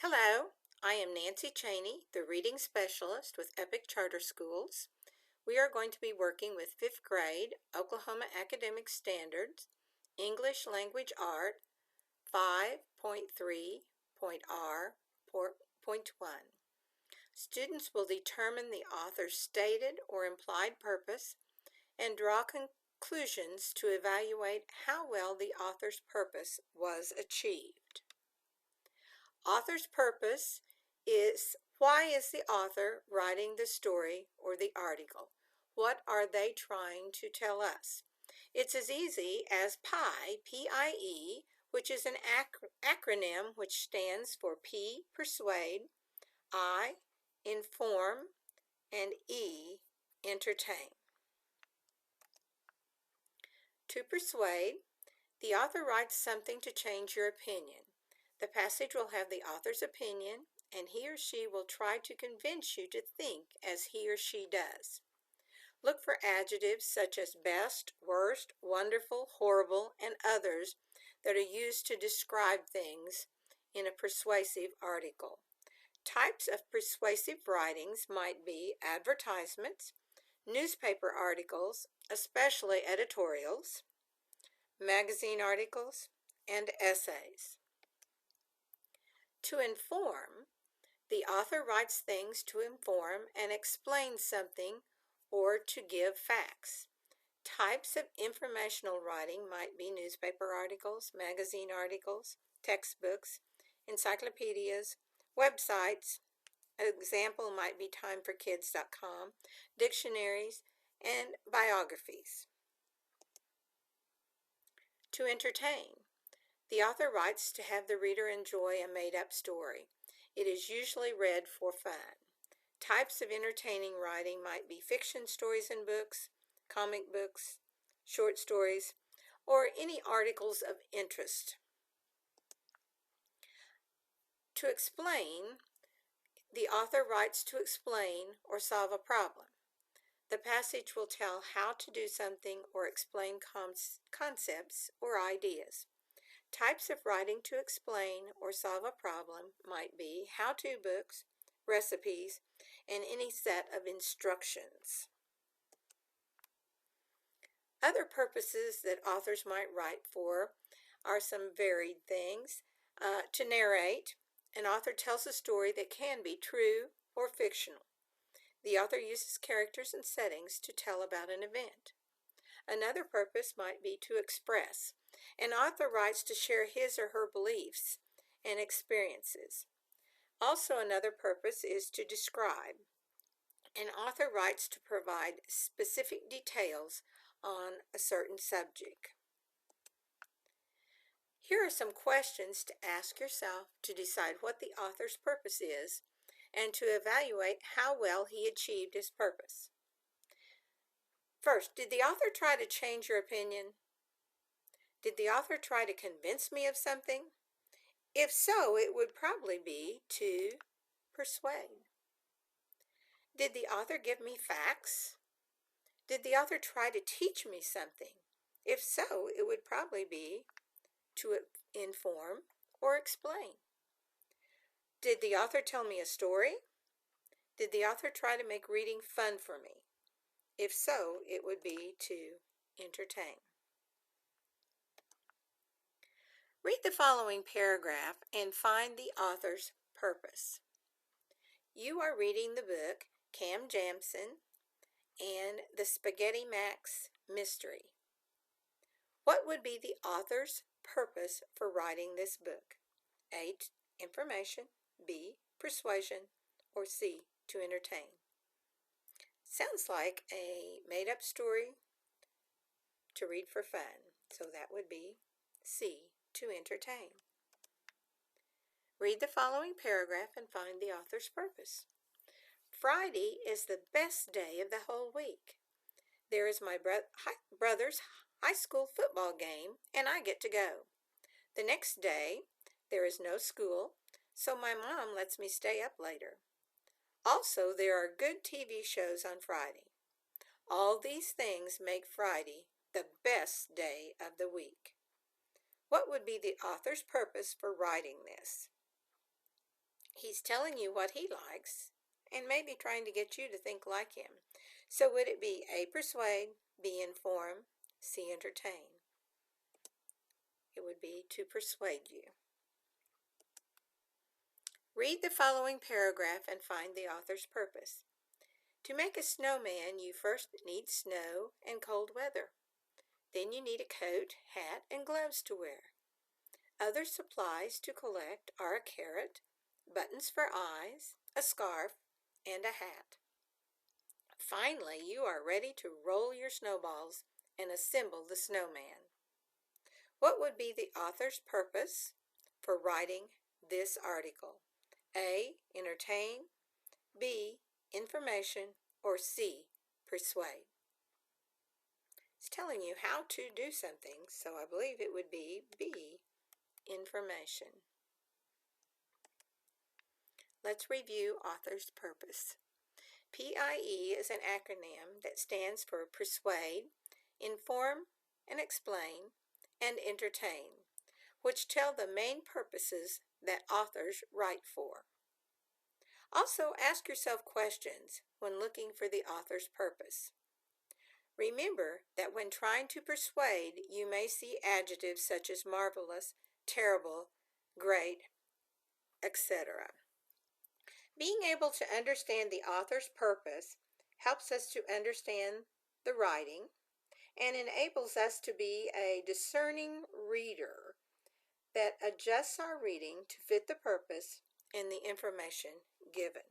Hello, I am Nancy Cheney, the reading specialist with Epic Charter Schools. We are going to be working with 5th grade Oklahoma Academic Standards, English Language Art 5.3.R.1. Students will determine the author's stated or implied purpose and draw conclusions to evaluate how well the author's purpose was achieved. Author's purpose is why is the author writing the story or the article? What are they trying to tell us? It's as easy as PIE, P-I-E, which is an acronym which stands for P, persuade, I, inform, and E, entertain. To persuade, the author writes something to change your opinion. The passage will have the author's opinion, and he or she will try to convince you to think as he or she does. Look for adjectives such as best, worst, wonderful, horrible, and others that are used to describe things in a persuasive article. Types of persuasive writings might be advertisements, newspaper articles, especially editorials, magazine articles, and essays. To inform, the author writes things to inform and explain something or to give facts. Types of informational writing might be newspaper articles, magazine articles, textbooks, encyclopedias, websites. An example might be timeforkids.com, dictionaries, and biographies. To entertain, the author writes to have the reader enjoy a made-up story. It is usually read for fun. Types of entertaining writing might be fiction stories and books, comic books, short stories, or any articles of interest. To explain, the author writes to explain or solve a problem. The passage will tell how to do something or explain concepts or ideas. Types of writing to explain or solve a problem might be how-to books, recipes, and any set of instructions. Other purposes that authors might write for are some varied things. To narrate, an author tells a story that can be true or fictional. The author uses characters and settings to tell about an event. Another purpose might be to express. An author writes to share his or her beliefs and experiences. Also, another purpose is to describe. An author writes to provide specific details on a certain subject. Here are some questions to ask yourself to decide what the author's purpose is and to evaluate how well he achieved his purpose. First, did the author try to change your opinion? Did the author try to convince me of something? If so, it would probably be to persuade. Did the author give me facts? Did the author try to teach me something? If so, it would probably be to inform or explain. Did the author tell me a story? Did the author try to make reading fun for me? If so, it would be to entertain. Read the following paragraph and find the author's purpose. You are reading the book Cam Jamson and the Spaghetti Max Mystery. What would be the author's purpose for writing this book? A, information, B, persuasion, or C, to entertain. Sounds like a made-up story to read for fun, so that would be C, to entertain. Read the following paragraph and find the author's purpose. Friday is the best day of the whole week. There is my brother's high school football game, and I get to go. The next day, there is no school, so my mom lets me stay up later. Also, there are good TV shows on Friday. All these things make Friday the best day of the week. What would be the author's purpose for writing this? He's telling you what he likes and maybe trying to get you to think like him. So would it be A, persuade, B, inform, C, entertain? It would be to persuade you. Read the following paragraph and find the author's purpose. To make a snowman, you first need snow and cold weather. Then you need a coat, hat, and gloves to wear. Other supplies to collect are a carrot, buttons for eyes, a scarf, and a hat. Finally, you are ready to roll your snowballs and assemble the snowman. What would be the author's purpose for writing this article? A, entertain, B, information, or C, persuade? It's telling you how to do something, so I believe it would be B, information. Let's review author's purpose. PIE is an acronym that stands for persuade, inform and explain, and entertain, which tell the main purposes that authors write for. Also, ask yourself questions when looking for the author's purpose. Remember that when trying to persuade, you may see adjectives such as marvelous, terrible, great, etc. Being able to understand the author's purpose helps us to understand the writing and enables us to be a discerning reader that adjusts our reading to fit the purpose and the information given.